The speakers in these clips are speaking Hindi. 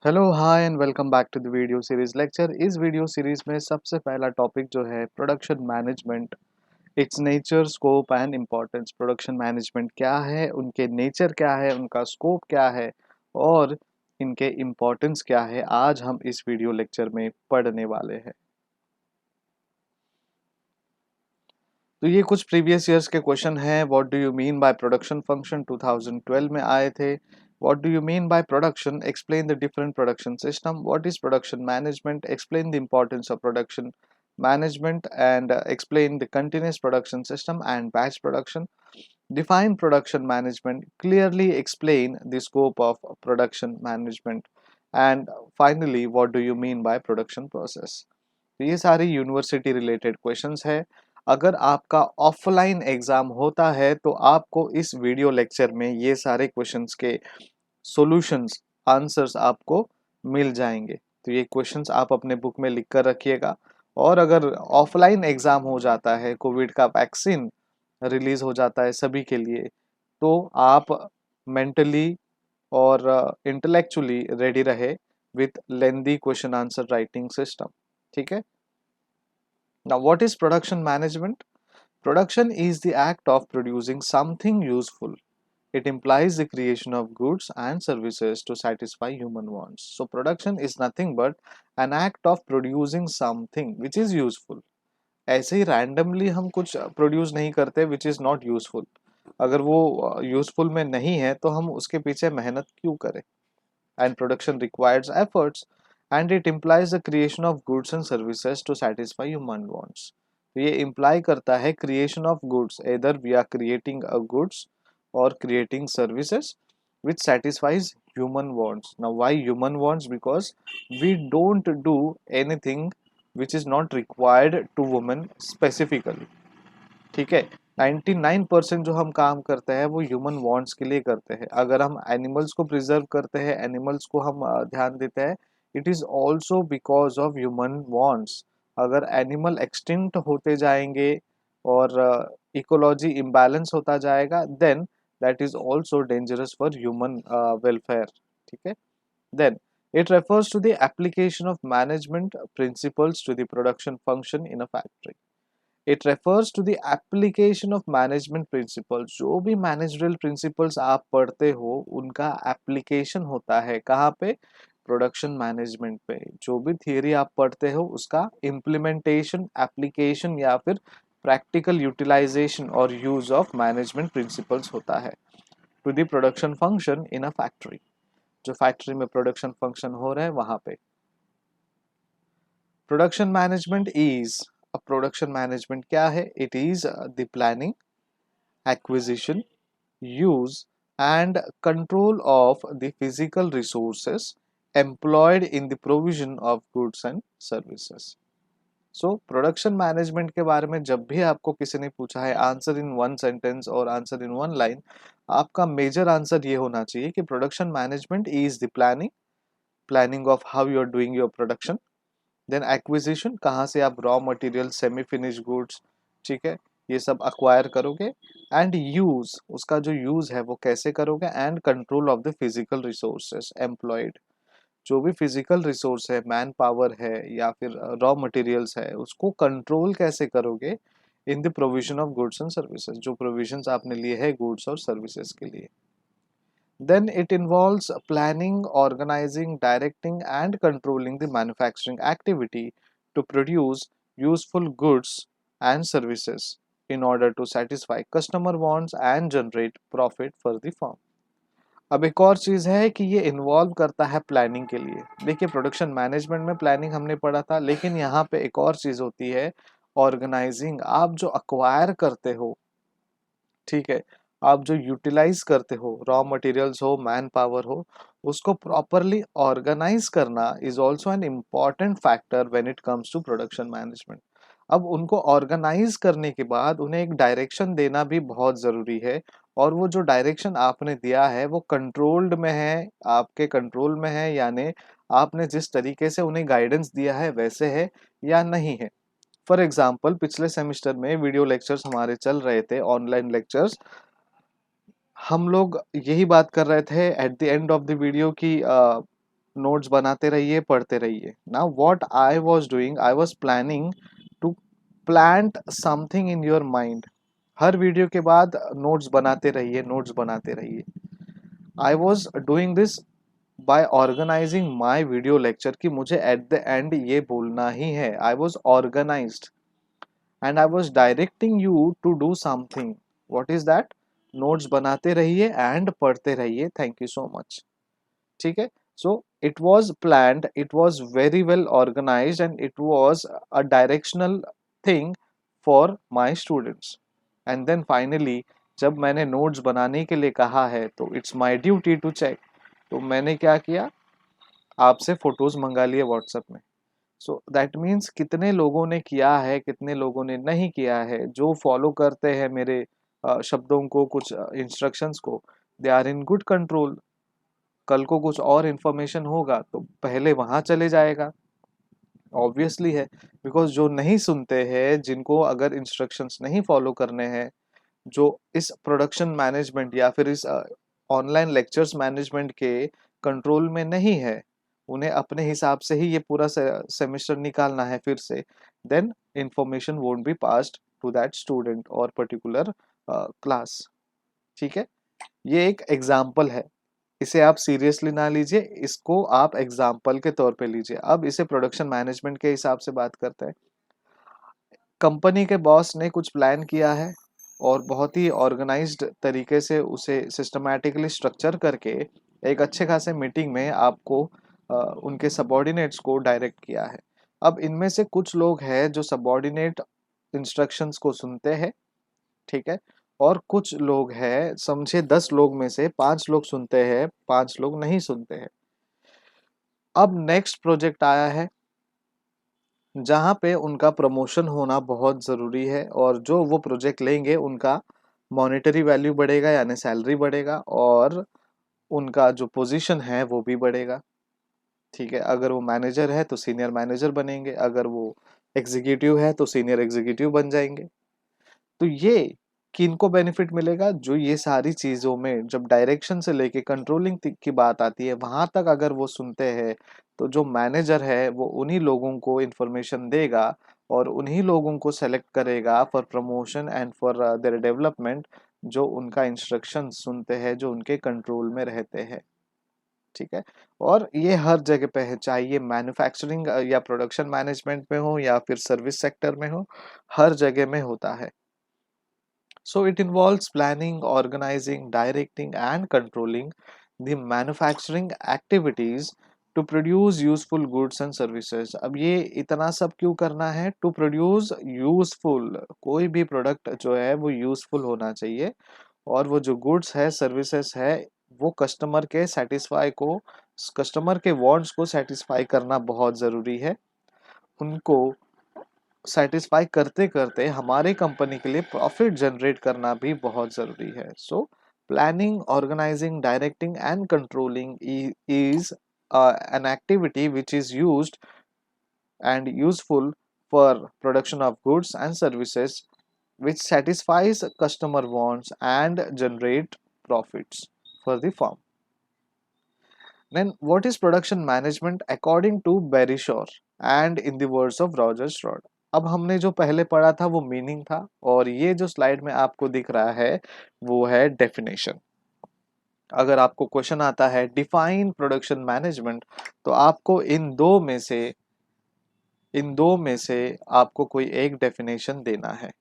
Hello hi and welcome back to the video series lecture. इस वीडियो सीरीज में सबसे पहला टॉपिक जो है production management, its nature, scope and importance. Production management क्या है, उनके नेचर क्या है, उनका स्कोप क्या है और इनके इम्पोर्टेंस क्या है, आज हम इस वीडियो लेक्चर में पढ़ने वाले हैं। तो ये कुछ प्रीवियस ईयर्स के क्वेश्चन हैं। What do you mean by production function 2012 में आए थे। What do you mean by production, explain the different production system. What is production management, explain the importance of production management and explain the continuous production system and batch production. Define production management, clearly explain the scope of production management, and finally what do you mean by production process. तो ये सारे यूनिवर्सिटी रिलेटेड क्वेश्चंस है। अगर आपका ऑफलाइन एग्जाम होता है तो आपको इस वीडियो लेक्चर में ये सारे क्वेश्चंस के सॉल्यूशंस, आंसर्स आपको मिल जाएंगे। तो ये क्वेश्चंस आप अपने बुक में लिख कर रखिएगा। और अगर ऑफलाइन एग्जाम हो जाता है, कोविड का वैक्सीन रिलीज हो जाता है सभी के लिए, तो आप मेंटली और इंटेलेक्चुअली रेडी रहे with lengthy question answer writing system. ठीक है। Now what is production management? Production is the act of producing something useful. It implies the creation of goods and services to satisfy human wants. So, production is nothing but an act of producing something which is useful. ऐसे ही रैंडमली हम कुछ प्रोड्यूस नहीं करते विच इज़ नॉट यूजफुल। अगर वो यूजफुल में नहीं है तो हम उसके पीछे मेहनत क्यों करें। And production requires efforts and it implies the creation of goods and services to satisfy human wants. तो ये इम्प्लाई करता है creation of goods, either we are creating a goods और creating services which satisfies human wants. Now why human wants? Because we don't do anything which is not required to women specifically. ठीक है। 99% जो हम काम करते हैं वो ह्यूमन वांट्स के लिए करते हैं। अगर हम एनिमल्स को प्रिजर्व करते हैं, एनिमल्स को हम ध्यान देते हैं, it is also because of human wants. अगर एनिमल एक्सटिंक्ट होते जाएंगे और इकोलॉजी इम्बैलेंस होता जाएगा, then that is also dangerous for human welfare. ठीक है। Then it refers to the application of management principles to the production function in a factory. It refers to the application of management principles. जो भी managerial principles आप पढ़ते हो उनका application होता है कहाँ पे? प्रोडक्शन मैनेजमेंट पे। जो भी थियरी आप पढ़ते हो उसका इम्प्लीमेंटेशन, एप्लीकेशन या फिर प्रैक्टिकल यूटिलाइजेशन और यूज ऑफ मैनेजमेंट प्रिंसिपल्स होता है to the production function in a factory. जो फैक्ट्री में प्रोडक्शन फंक्शन हो रहा है वहां पे production management is production management क्या है? It is the planning, acquisition, use and control of the physical resources employed in the provision of goods and services. So production management के बारे में जब भी आपको किसी ने पूछा है आंसर इन वन सेंटेंस और आंसर इन वन लाइन, आपका मेजर आंसर ये होना चाहिए कि production management is the planning of how you are doing your production. Then acquisition, कहाँ से आप raw material, semi finish goods, ठीक है, ये सब अक्वायर करोगे। एंड यूज, उसका जो यूज है वो कैसे करोगे। And control of the physical resources employed, जो भी फिजिकल रिसोर्स है, मैन पावर है या फिर रॉ मटेरियल्स है, उसको कंट्रोल कैसे करोगे in the provision of goods and services. जो प्रोविजंस आपने लिए है गुड्स और सर्विसेज के लिए। Then it involves planning, organizing, directing, and controlling the manufacturing activity to produce useful goods and services in order to satisfy customer wants and generate profit for the firm. अब एक और चीज़ है कि ये इन्वॉल्व करता है प्लानिंग के लिए। देखिए प्रोडक्शन मैनेजमेंट में प्लानिंग हमने पढ़ा था, लेकिन यहाँ पे एक और चीज़ होती है ऑर्गेनाइजिंग। आप जो अक्वायर करते हो, ठीक है, आप जो यूटिलाइज करते हो, रॉ मटेरियल्स हो, मैन पावर हो, उसको प्रॉपरली ऑर्गेनाइज करना is also an important factor when it comes to production management. अब उनको ऑर्गेनाइज करने के बाद उन्हें एक डायरेक्शन देना भी बहुत ज़रूरी है। और वो जो डायरेक्शन आपने दिया है वो कंट्रोल्ड में है, आपके कंट्रोल में है, यानी आपने जिस तरीके से उन्हें गाइडेंस दिया है वैसे है या नहीं है। फॉर एग्जाम्पल पिछले सेमेस्टर में वीडियो लेक्चर्स हमारे चल रहे थे, ऑनलाइन लेक्चर्स। हम लोग यही बात कर रहे थे at the end of the video की नोट्स बनाते रहिए, पढ़ते रहिए। Now what I was doing, I was planning to plant something in your mind. हर वीडियो के बाद नोट्स बनाते रहिए, नोट्स बनाते रहिए। I was doing this by organising my video lecture, कि मुझे एट द एंड ये बोलना ही है। I was organised and I was directing you to do something. What is that? Notes बनाते रहिए एंड पढ़ते रहिए। Thank you so much. ठीक है। So it was planned, it was very well organised and it was a directional thing for my students. And then finally जब मैंने नोट्स बनाने के लिए कहा है तो it's my duty to check. तो मैंने क्या किया, आपसे फोटोज मंगा लिए व्हाट्सएप में। सो दैट मीन्स कितने लोगों ने किया है, कितने लोगों ने नहीं किया है, जो फॉलो करते हैं मेरे शब्दों को, कुछ इंस्ट्रक्शंस को, they are in good control. कल को कुछ और इन्फॉर्मेशन होगा तो पहले वहां चले जाएगा। ऑब्वियसली है, बिकॉज जो नहीं सुनते हैं, जिनको अगर इंस्ट्रक्शंस नहीं फॉलो करने हैं, जो इस प्रोडक्शन मैनेजमेंट या फिर इस ऑनलाइन लेक्चर्स मैनेजमेंट के कंट्रोल में नहीं है, उन्हें अपने हिसाब से ही ये पूरा सेमेस्टर निकालना है फिर से, then information won't be passed to that student और पर्टिकुलर क्लास। ठीक है। ये एक एग्जाम्पल है, इसे आप सीरियसली ना लीजिए, इसको आप एग्जाम्पल के तौर पे लीजिए। अब इसे प्रोडक्शन मैनेजमेंट के हिसाब से बात करते हैं। कंपनी के बॉस ने कुछ प्लान किया है और बहुत ही ऑर्गेनाइज्ड तरीके से उसे सिस्टमैटिकली स्ट्रक्चर करके एक अच्छे खासे मीटिंग में आपको उनके सबॉर्डिनेट्स को डायरेक्ट किया है। अब इनमें से कुछ लोग हैं जो सबॉर्डिनेट इंस्ट्रक्शंस को सुनते हैं, ठीक है, और कुछ लोग हैं, समझे 10 लोग में से 5 लोग सुनते हैं, 5 लोग नहीं सुनते हैं। अब नेक्स्ट प्रोजेक्ट आया है जहाँ पे उनका प्रमोशन होना बहुत ज़रूरी है, और जो वो प्रोजेक्ट लेंगे उनका मॉनेटरी वैल्यू बढ़ेगा, यानी सैलरी बढ़ेगा, और उनका जो पोजीशन है वो भी बढ़ेगा। ठीक है। अगर वो मैनेजर है तो सीनियर मैनेजर बनेंगे, अगर वो एग्जीक्यूटिव है तो सीनियर एग्जीक्यूटिव बन जाएंगे। तो ये किनको बेनिफिट मिलेगा? जो ये सारी चीज़ों में जब डायरेक्शन से लेके कंट्रोलिंग की बात आती है वहां तक अगर वो सुनते हैं, तो जो मैनेजर है वो उन्हीं लोगों को इंफॉर्मेशन देगा और उन्हीं लोगों को सेलेक्ट करेगा for promotion and for their development, जो उनका इंस्ट्रक्शन सुनते हैं, जो उनके कंट्रोल में रहते हैं। ठीक है। और ये हर जगह पे है, चाहे ये मैन्युफैक्चरिंग या प्रोडक्शन मैनेजमेंट में हो या फिर सर्विस सेक्टर में हो, हर जगह में होता है। So it involves planning, organizing, directing, and controlling the manufacturing activities to produce useful goods and services। अब ये इतना सब क्यों करना है? To produce useful, कोई भी प्रोडक्ट जो है वो यूजफुल होना चाहिए, और वो जो गुड्स है, सर्विसेज है, वो कस्टमर के सेटिस्फाई को, कस्टमर के वांट्स को सेटिस्फाई करना बहुत ज़रूरी है। उनको सेटिस्फाई करते करते हमारे कंपनी के लिए प्रॉफिट जनरेट करना भी बहुत ज़रूरी है। So planning, organising, directing and controlling is an activity which is used and useful for production of goods and services which satisfies customer wants and generate profits for the firm. Then what is production management according to Barry Shore and in the words of Roger Shroud? अब हमने जो पहले पढ़ा था वो मीनिंग था, और ये जो स्लाइड में आपको दिख रहा है वो है डेफिनेशन। अगर आपको क्वेश्चन आता है डिफाइन प्रोडक्शन मैनेजमेंट, तो आपको इन दो में से आपको कोई एक डेफिनेशन देना है।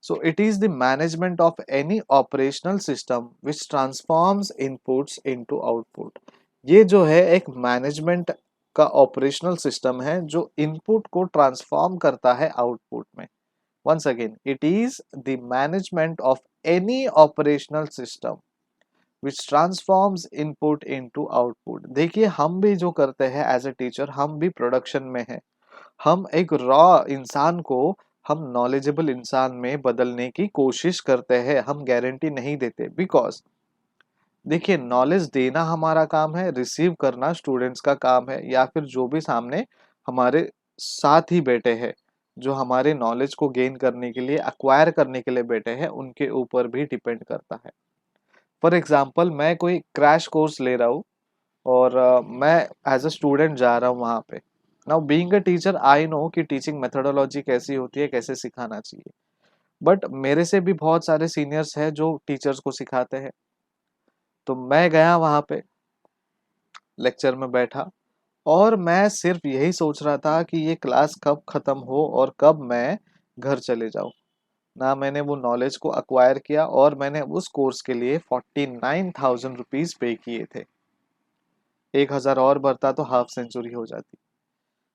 So it is the management of any operational system which transforms inputs into output। ये जो है एक मैनेजमेंट का ऑपरेशनल सिस्टम है जो इनपुट को ट्रांसफॉर्म करता है आउटपुट में। Once again, it is the management of any operational system which transforms input into output. देखिए, हम भी जो करते हैं एज ए टीचर, हम भी प्रोडक्शन में है। हम एक रॉ इंसान को हम नॉलेजेबल इंसान में बदलने की कोशिश करते हैं, हम गारंटी नहीं देते। बिकॉज देखिए, नॉलेज देना हमारा काम है, रिसीव करना स्टूडेंट्स का काम है, या फिर जो भी सामने हमारे साथ ही बैठे हैं, जो हमारे नॉलेज को गेन करने के लिए, अक्वायर करने के लिए बैठे हैं, उनके ऊपर भी डिपेंड करता है। फॉर एग्जाम्पल, मैं कोई क्रैश कोर्स ले रहा हूँ, और मैं एज अ स्टूडेंट जा रहा हूँ वहाँ पे। Now being a teacher I know कि टीचिंग मेथोडोलॉजी कैसी होती है, कैसे सिखाना चाहिए। बट मेरे से भी बहुत सारे सीनियर्स हैं जो टीचर्स को सिखाते हैं। तो मैं गया वहाँ पे, लेक्चर में बैठा, और मैं सिर्फ यही सोच रहा था कि ये क्लास कब खत्म हो और कब मैं घर चले जाऊँ। ना मैंने वो नॉलेज को अक्वायर किया, और मैंने उस कोर्स के लिए 49,000 रुपीज पे किए थे। 1,000 और बढ़ता तो हाफ सेंचुरी हो जाती।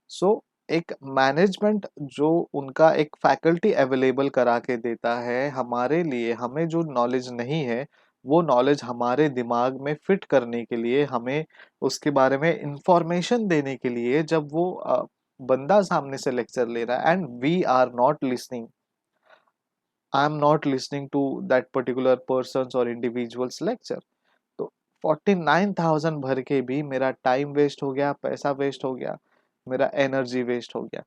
सो एक मैनेजमेंट जो उनका एक फैकल्टी अवेलेबल करा के देता है हमारे लिए, हमें जो नॉलेज नहीं है वो नॉलेज हमारे दिमाग में फिट करने के लिए, हमें उसके बारे में इंफॉर्मेशन देने के लिए, जब वो बंदा सामने से लेक्चर ले रहा है and we are not listening, I am not listening to that particular person और इंडिविजुअल्स लेक्चर, तो 49,000 भर के भी मेरा टाइम वेस्ट हो गया, पैसा वेस्ट हो गया, मेरा एनर्जी वेस्ट हो गया।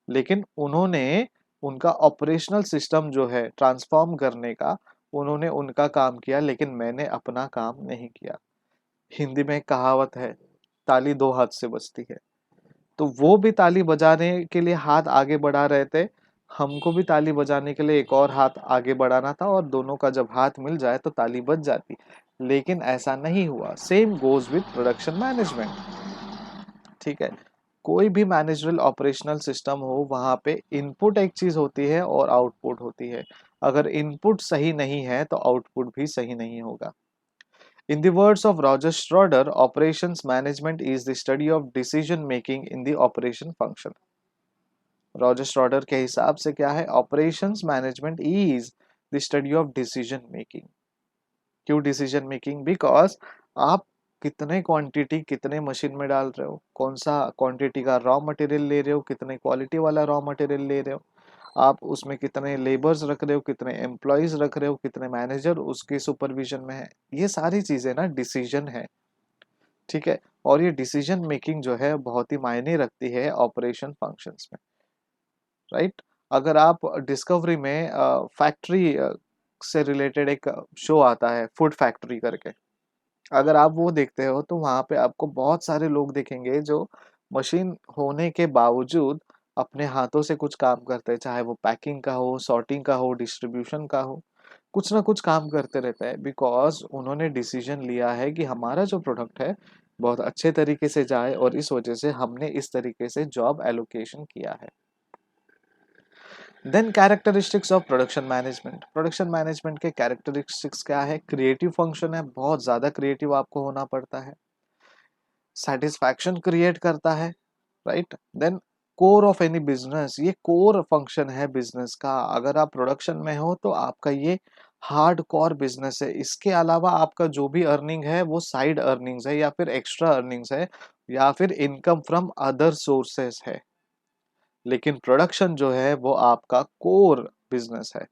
लेकिन उन्होंने उनका ऑपरेशनल सिस्टम जो है ट्रांसफॉर्म करने का, उन्होंने उनका काम किया, लेकिन मैंने अपना काम नहीं किया। हिंदी में एक कहावत है, ताली दो हाथ से बजती है। तो वो भी ताली बजाने के लिए हाथ आगे बढ़ा रहे थे, हमको भी ताली बजाने के लिए एक और हाथ आगे बढ़ाना था, और दोनों का जब हाथ मिल जाए तो ताली बज जाती। लेकिन ऐसा नहीं हुआ। Same goes with production management. ठीक है, कोई भी मैनेजरल ऑपरेशनल सिस्टम हो, वहां पे इनपुट एक चीज होती है और आउटपुट होती है। अगर इनपुट सही नहीं है तो आउटपुट भी सही नहीं होगा। In the words of Roger Schroeder, operations management is the study of decision making in the operation function. Roger Schroeder के हिसाब से क्या है, operations management is the study of decision making. क्यों डिसीजन मेकिंग? बिकॉज आप कितने क्वांटिटी कितने मशीन में डाल रहे हो, कौन सा क्वांटिटी का रॉ मटेरियल ले रहे हो, कितने क्वालिटी वाला रॉ मटेरियल ले रहे हो, आप उसमें कितने लेबर्स रख रहे हो, कितने एम्प्लॉयज रख रहे हो, कितने मैनेजर उसके सुपरविजन में है, ये सारी चीजें ना डिसीजन है। ठीक है, और ये डिसीजन मेकिंग जो है बहुत ही मायने रखती है ऑपरेशन फंक्शंस में, राइट? अगर आप डिस्कवरी में फैक्ट्री से रिलेटेड एक शो आता है, फूड फैक्ट्री करके, अगर आप वो देखते हो तो वहां पे आपको बहुत सारे लोग दिखेंगे जो मशीन होने के बावजूद अपने हाथों से कुछ काम करते हैं, चाहे वो पैकिंग का हो, सॉर्टिंग का हो, डिस्ट्रीब्यूशन का हो, कुछ ना कुछ काम करते रहता है। बिकॉज उन्होंने डिसीजन लिया है कि हमारा जो प्रोडक्ट है बहुत अच्छे तरीके से जाए, और इस वजह से हमने इस तरीके से जॉब एलोकेशन किया है। Then characteristics of production management. Production management के कैरेक्टरिस्टिक्स क्या है? क्रिएटिव फंक्शन है, बहुत ज्यादा क्रिएटिव आपको होना पड़ता है, सेटिस्फैक्शन क्रिएट करता है, right? Then core of any business, ये कोर फंक्शन है बिजनेस का। अगर आप प्रोडक्शन में हो तो आपका ये हार्ड कोर बिजनेस है। इसके अलावा आपका जो भी अर्निंग है वो साइड अर्निंग्स है, या फिर एक्स्ट्रा अर्निंग्स है, या फिर इनकम फ्रॉम अदर सोर्सेस है। लेकिन प्रोडक्शन जो है वो आपका कोर बिजनेस है,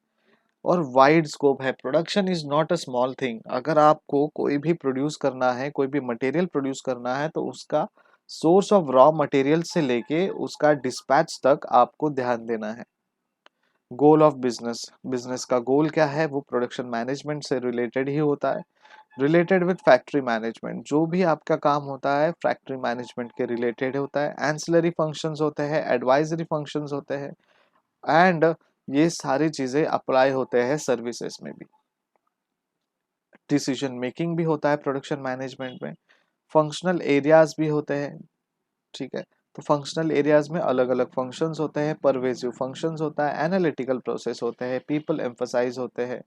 और वाइड स्कोप है। Production is not a small thing. अगर आपको कोई भी प्रोड्यूस करना है, कोई भी मटेरियल प्रोड्यूस करना है, तो उसका सोर्स ऑफ रॉ मटेरियल से लेके उसका डिस्पैच तक आपको ध्यान देना है। गोल ऑफ बिजनेस, बिजनेस का गोल क्या है, वो प्रोडक्शन मैनेजमेंट से रिलेटेड ही होता है। रिलेटेड विद फैक्ट्री मैनेजमेंट, जो भी आपका काम होता है फैक्ट्री मैनेजमेंट के रिलेटेड होता है। एंसिलरी फंक्शंस होते हैं, एडवाइजरी फंक्शंस होते हैं, एंड ये सारी चीजें अप्लाई होते हैं सर्विसेज में भी। डिसीजन मेकिंग भी होता है प्रोडक्शन मैनेजमेंट में। फंक्शनल एरियाज भी होते हैं। ठीक है, तो फंक्शनल एरियाज में अलग अलग फंक्शंस होते हैं। परवेसिव फंक्शंस होता है, एनालिटिकल प्रोसेस होते हैं, पीपल एम्फसाइज होते हैं,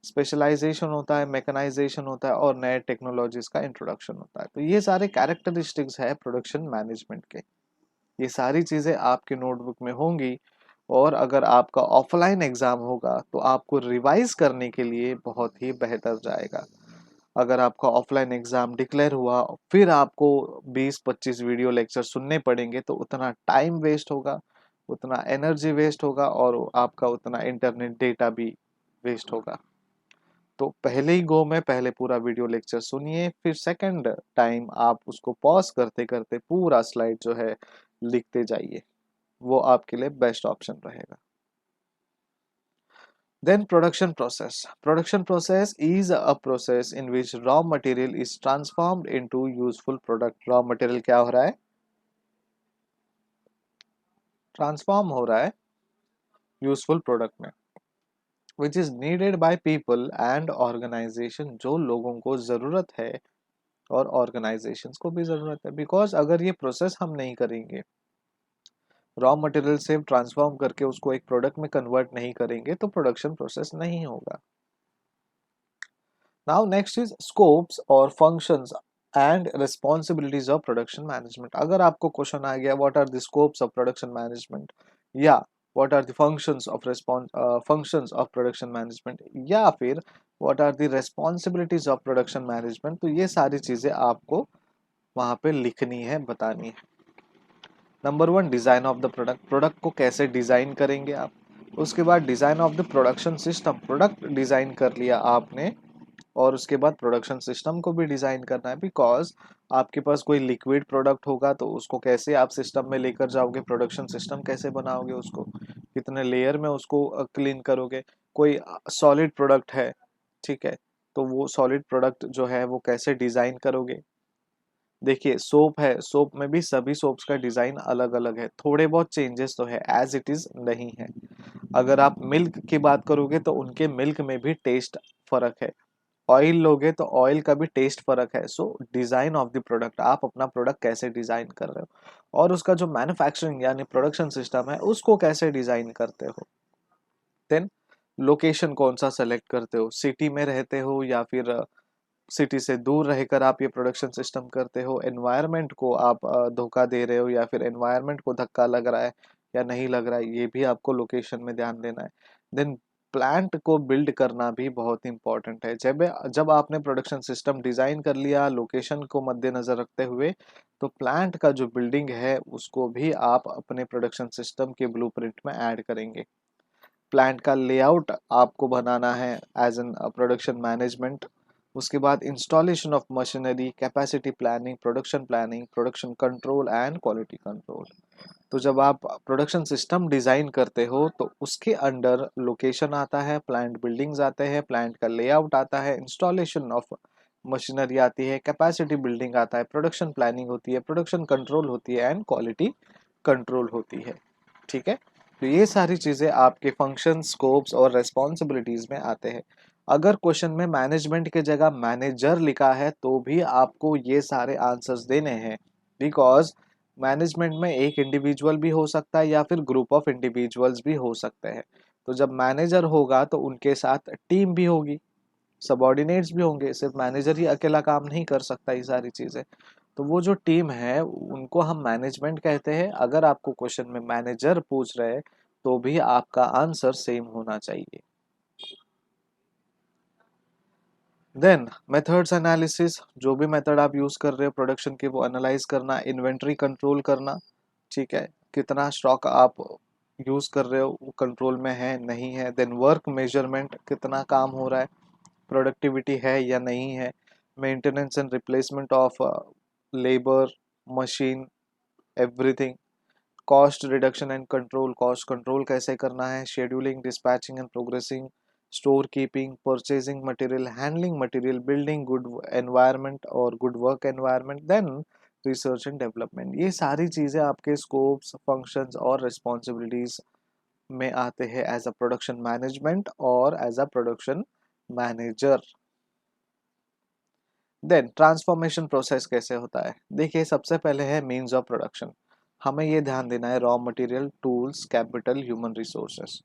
स्पेशलाइजेशन होता है, मैकेनाइजेशन होता है, और नए टेक्नोलॉजीज का इंट्रोडक्शन होता है। तो ये सारे कैरेक्टरिस्टिक्स है प्रोडक्शन मैनेजमेंट के। ये सारी चीजें आपके नोटबुक में होंगी, और अगर आपका ऑफलाइन एग्जाम होगा तो आपको रिवाइज करने के लिए बहुत ही बेहतर जाएगा। अगर आपका ऑफलाइन एग्जाम डिक्लेयर हुआ, फिर आपको 20-25 वीडियो लेक्चर सुनने पड़ेंगे, तो उतना टाइम वेस्ट होगा, उतना एनर्जी वेस्ट होगा, और आपका उतना इंटरनेट डेटा भी वेस्ट होगा। तो पहले ही गो में पहले पूरा वीडियो लेक्चर सुनिए, फिर सेकंड टाइम आप उसको पॉज करते करते पूरा स्लाइड जो है लिखते जाइए। वो आपके लिए बेस्ट ऑप्शन रहेगा। Then production process. Production process is a process in which raw material is transformed into useful product. Raw material क्या हो रहा है? ट्रांसफॉर्म हो रहा है यूजफुल प्रोडक्ट में, which is needed by people and organisation, जो लोगों को ज़रूरत है और ऑर्गेनाइजेशंस को भी ज़रूरत है। बिकॉज अगर ये प्रोसेस हम नहीं करेंगे, रॉ मटेरियल से ट्रांसफॉर्म करके उसको एक प्रोडक्ट में कन्वर्ट नहीं करेंगे, तो प्रोडक्शन प्रोसेस नहीं होगा। नाउ नेक्स्ट इज स्कोप्स और functions and responsibilities of production management. अगर आपको क्वेश्चन आ गया what are the scopes of production management, या what are the functions of production management, या फिर what are the responsibilities of production management, तो ये सारी चीजें आपको वहां पे लिखनी है, बतानी है। Number one, design of the product. Product को कैसे डिजाइन करेंगे आप। उसके बाद design of the production system. Product design कर लिया आपने, और उसके बाद प्रोडक्शन सिस्टम को भी डिजाइन करना है। बिकॉज आपके पास कोई लिक्विड प्रोडक्ट होगा तो उसको कैसे आप सिस्टम में लेकर जाओगे, प्रोडक्शन सिस्टम कैसे बनाओगे, उसको कितने लेयर में उसको क्लीन करोगे। कोई सॉलिड प्रोडक्ट है, ठीक है, तो वो सॉलिड प्रोडक्ट जो है वो कैसे डिजाइन करोगे। देखिए सोप है, सोप में भी सभी सोप्स का डिजाइन अलग अलग है, थोड़े बहुत चेंजेस तो है, एज इट इज नहीं है। अगर आप मिल्क की बात करोगे तो उनके मिल्क में भी टेस्ट फर्क है। ऑयल लोगे तो ऑयल का भी टेस्ट फर्क है। सो डिजाइन ऑफ द प्रोडक्ट, आप अपना प्रोडक्ट कैसे डिजाइन कर रहे हो, और उसका जो मैन्युफैक्चरिंग यानी प्रोडक्शन सिस्टम है उसको कैसे डिजाइन करते हो। देन लोकेशन कौन सा सेलेक्ट करते हो, सिटी में रहते हो या फिर सिटी से दूर रहकर आप ये प्रोडक्शन सिस्टम करते हो। एनवायरनमेंट को आप धोखा दे रहे हो या फिर एनवायरनमेंट को धक्का लग रहा है या नहीं लग रहा है, ये भी आपको लोकेशन में ध्यान देना है। देन प्लांट को बिल्ड करना भी बहुत इंपॉर्टेंट है। जब जब आपने प्रोडक्शन सिस्टम डिजाइन कर लिया लोकेशन को मद्देनजर रखते हुए, तो प्लांट का जो बिल्डिंग है उसको भी आप अपने प्रोडक्शन सिस्टम के ब्लूप्रिंट में ऐड करेंगे। प्लांट का लेआउट आपको बनाना है एज एन प्रोडक्शन मैनेजमेंट। उसके बाद installation of machinery, capacity planning, production control and quality control. तो जब आप प्रोडक्शन सिस्टम डिजाइन करते हो तो उसके अंडर लोकेशन आता है, प्लांट बिल्डिंग्स आते हैं, प्लांट का लेआउट आता है, इंस्टॉलेशन ऑफ मशीनरी आती है, कैपेसिटी बिल्डिंग आता है, प्रोडक्शन प्लानिंग होती है, प्रोडक्शन कंट्रोल होती है एंड क्वालिटी कंट्रोल होती है। ठीक है, तो ये सारी चीजें आपके फंक्शन, स्कोप्स और रेस्पॉन्सिबिलिटीज में आते हैं। अगर क्वेश्चन में मैनेजमेंट के जगह मैनेजर लिखा है तो भी आपको ये सारे आंसर्स देने हैं। बिकॉज मैनेजमेंट में एक इंडिविजुअल भी हो सकता है या फिर ग्रुप ऑफ इंडिविजुअल्स भी हो सकते हैं। तो जब मैनेजर होगा तो उनके साथ टीम भी होगी, सबॉर्डिनेट्स भी होंगे, सिर्फ मैनेजर ही अकेला काम नहीं कर सकता ये सारी चीजें। तो वो जो टीम है उनको हम मैनेजमेंट कहते हैं। अगर आपको क्वेश्चन में मैनेजर पूछ रहे हैं तो भी आपका आंसर सेम होना चाहिए। देन मेथड्स एनालिसिस, जो भी मेथड आप यूज कर रहे हो प्रोडक्शन के वो एनालाइज करना, इन्वेंट्री कंट्रोल करना, ठीक है, कितना स्टॉक आप यूज कर रहे हो वो कंट्रोल में है नहीं है। देन वर्क मेजरमेंट, कितना काम हो रहा है, प्रोडक्टिविटी है या नहीं है। Maintenance and replacement of labour, machine, everything. Cost reduction and control, cost control कैसे करना है। Scheduling, dispatching and progressing, store keeping, purchasing material, handling material, building good environment और good work environment. Then research and development. ये सारी चीज़ें आपके स्कोप्स, फंक्शंस और रिस्पॉन्सिबिलिटीज में आते हैं एज अ प्रोडक्शन मैनेजमेंट और as a production manager. Then transformation process कैसे होता है। देखिए सबसे पहले है मीन्स ऑफ प्रोडक्शन। हमें ये ध्यान देना है raw material, tools, capital, human resources.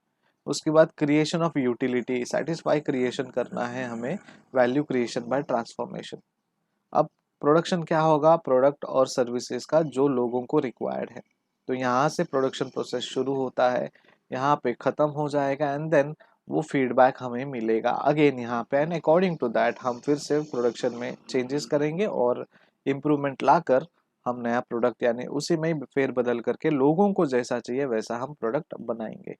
उसके बाद creation of utility, satisfy creation करना है हमें, वैल्यू क्रिएशन बाय ट्रांसफॉर्मेशन। अब प्रोडक्शन क्या होगा, प्रोडक्ट और सर्विसेज का जो लोगों को रिक्वायर्ड है। तो यहाँ से प्रोडक्शन प्रोसेस शुरू होता है, यहाँ पे खत्म हो जाएगा एंड देन वो फीडबैक हमें मिलेगा अगेन यहाँ पे, एंड अकॉर्डिंग टू दैट हम फिर से प्रोडक्शन में चेंजेस करेंगे और इम्प्रूवमेंट लाकर हम नया प्रोडक्ट यानी उसी में फेर बदल करके लोगों को जैसा चाहिए वैसा हम प्रोडक्ट बनाएंगे।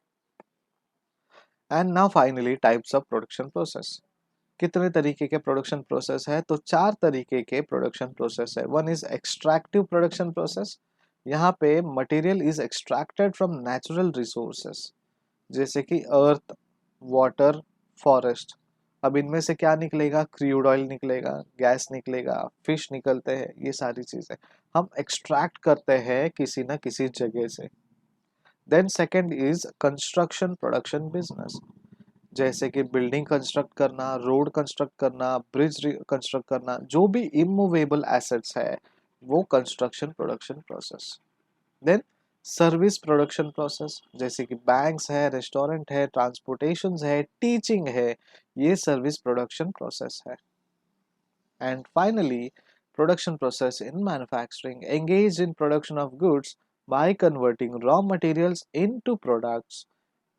And now finally types of production process. कितने तरीके के प्रोडक्शन प्रोसेस है, तो चार तरीके के प्रोडक्शन प्रोसेस है। One is extractive production process. यहाँ पे material is extracted from natural resources, जैसे कि अर्थ, वाटर, फॉरेस्ट। अब इनमें से क्या निकलेगा? क्रूड ऑयल निकलेगा, गैस निकलेगा, फिश निकलते हैं, ये सारी चीजें हम एक्सट्रैक्ट करते हैं किसी ना किसी जगह से। Then second is construction production business, जैसे कि बिल्डिंग कंस्ट्रक्ट करना, रोड कंस्ट्रक्ट करना, ब्रिज कंस्ट्रक्ट करना, जो भी इमूवेबल एसेट्स है वो construction production process. Then service production process, जैसे कि बैंक्स है, रेस्टोरेंट है, ट्रांसपोर्टेशन है, टीचिंग है, ये सर्विस प्रोडक्शन प्रोसेस है। And finally production process in manufacturing engage in production of goods by converting raw materials into products.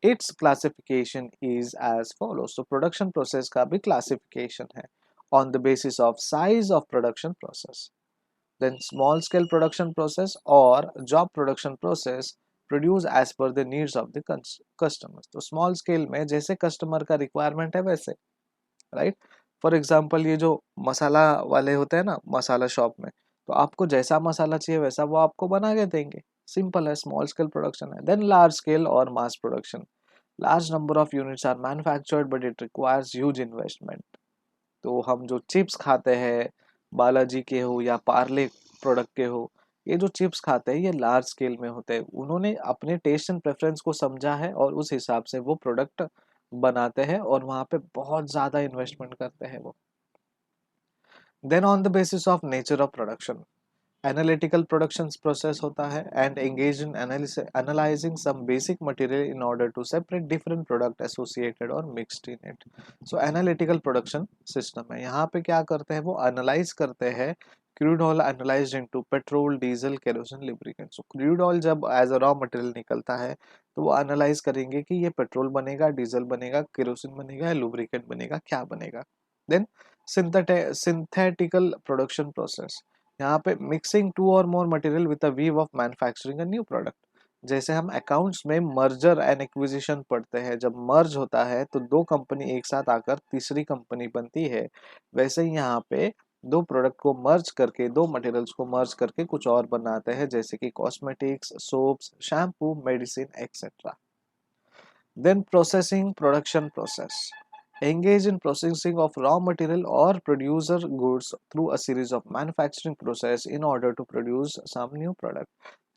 Its classification is as follows. So production process का भी classification है on the basis of size of production process. Then small scale production process or job production process produce as per the needs of the customers. तो small scale में जैसे customer का requirement है वैसे, राइट। फॉर एग्जाम्पल ये जो मसाला वाले होते हैं ना मसाला शॉप में, तो आपको जैसा मसाला चाहिए वैसा वो आपको बना के देंगे। सिंपल है, स्मॉल स्केल प्रोडक्शन है। देन लार्ज स्केल और mass production, large number of units are manufactured but it requires huge investment. तो हम जो चिप्स खाते हैं, बालाजी के हो या पार्ले प्रोडक्ट के हो, ये जो चिप्स खाते हैं ये लार्ज स्केल में होते हैं। उन्होंने अपने टेस्ट एंड प्रेफरेंस को समझा है और उस हिसाब से वो प्रोडक्ट बनाते हैं और वहाँ पे बहुत ज़्यादा इन्वेस्टमेंट करते हैं वो। Then on the basis of nature of production, analytical production process होता है and engage in analysing some basic material in order to separate different product associated और mixed in it. So analytical production system है, यहाँ पे क्या करते हैं वो एनालाइज करते हैं। Crude oil analysed into petrol, diesel, kerosene, lubricant. So crude oil जब एज अ रॉ मटेरियल निकलता है तो वो एनालाइज करेंगे कि ये पेट्रोल बनेगा, डीजल बनेगा, केरोसिन बनेगा, लुब्रिकेंट बनेगा, क्या बनेगा। देन सिंथेटिकल प्रोडक्शन प्रोसेस, यहाँ पे मिक्सिंग टू और मोर material with a view of manufacturing a new product. जैसे हम अकाउंट्स में मर्जर एंड एक्विजिशन पढ़ते हैं, जब मर्ज होता है तो दो कंपनी एक साथ आकर तीसरी कंपनी बनती है, वैसे ही यहाँ पे दो प्रोडक्ट को मर्ज करके, दो मटेरियल्स को मर्ज करके कुछ और बनाते हैं, जैसे कि cosmetics, soaps, shampoo, medicine etcetera. Then processing production process. Engage in processing of raw material or producer goods through a series of manufacturing process in order to produce some new product.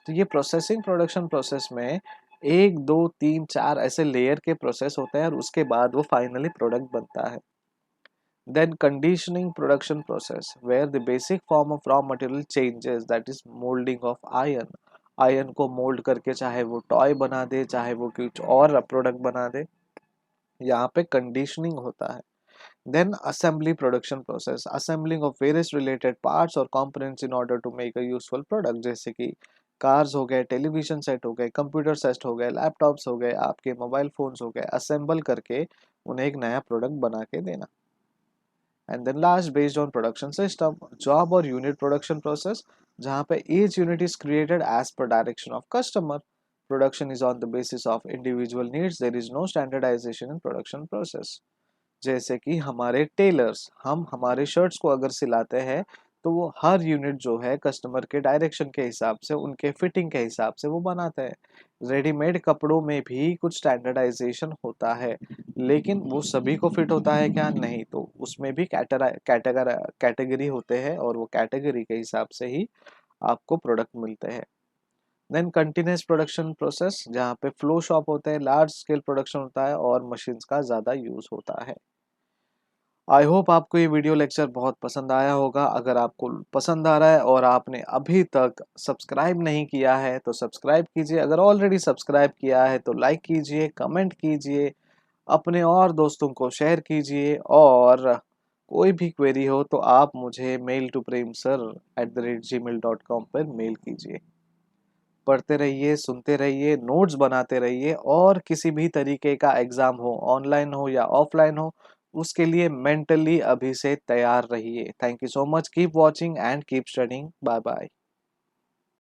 तो ये प्रोसेसिंग प्रोडक्शन प्रोसेस में एक दो तीन चार ऐसे लेयर के प्रोसेस होते हैं और उसके बाद वो फाइनली प्रोडक्ट बनता है। Then conditioning production process where the basic form of raw material changes, that is molding of iron. Ion को मोल्ड करके चाहे वो टॉय बना दे, चाहे वो कुछ और प्रोडक्ट बना दे, यहाँ पे कंडीशनिंग होता है। Then assembly production process, assembling of various related parts और components in order to make a useful product, जैसे कि कार्स हो गए, टेलीविजन सेट हो गए, कंप्यूटर सेट हो गए, लैपटॉप्स हो गए, आपके मोबाइल फोन्स हो गए, असेंबल करके उन्हें एक नया प्रोडक्ट बना के देना। And then last based on production system, job और यूनिट प्रोडक्शन प्रोसेस, जहाँ पे each unit is created as per direction of customer. Production is on the basis of individual needs, there is no standardisation in production process. जैसे कि हमारे टेलर्स, हम हमारे शर्ट्स को अगर सिलाते हैं तो वो हर यूनिट जो है कस्टमर के डायरेक्शन के हिसाब से, उनके फिटिंग के हिसाब से वो बनाते हैं। रेडीमेड कपड़ों में भी कुछ स्टैंडर्डाइजेशन होता है, लेकिन वो सभी को फिट होता है क्या? नहीं। तो उसमें भी कैटेगरी होते हैं और वो कैटेगरी के हिसाब से ही आपको प्रोडक्ट मिलते हैं। देन कंटिन्यूस प्रोडक्शन प्रोसेस, जहाँ पे फ्लो शॉप होते हैं, लार्ज स्केल प्रोडक्शन होता है और मशीन्स का ज़्यादा यूज़ होता है। आई होप आपको ये वीडियो लेक्चर बहुत पसंद आया होगा। अगर आपको पसंद आ रहा है और आपने अभी तक सब्सक्राइब नहीं किया है तो सब्सक्राइब कीजिए। अगर ऑलरेडी सब्सक्राइब किया है तो लाइक कीजिए, कमेंट कीजिए, अपने और दोस्तों को शेयर कीजिए, और कोई भी क्वेरी हो तो आप मुझे mail2premsir@gmail.com पर मेल कीजिए। पढ़ते रहिए, सुनते रहिए, नोट्स बनाते रहिए, और किसी भी तरीके का एग्ज़ाम हो, ऑनलाइन हो या ऑफलाइन हो, उसके लिए मेंटली अभी से तैयार रहिए। Thank you so much, keep watching and keep studying. Bye bye.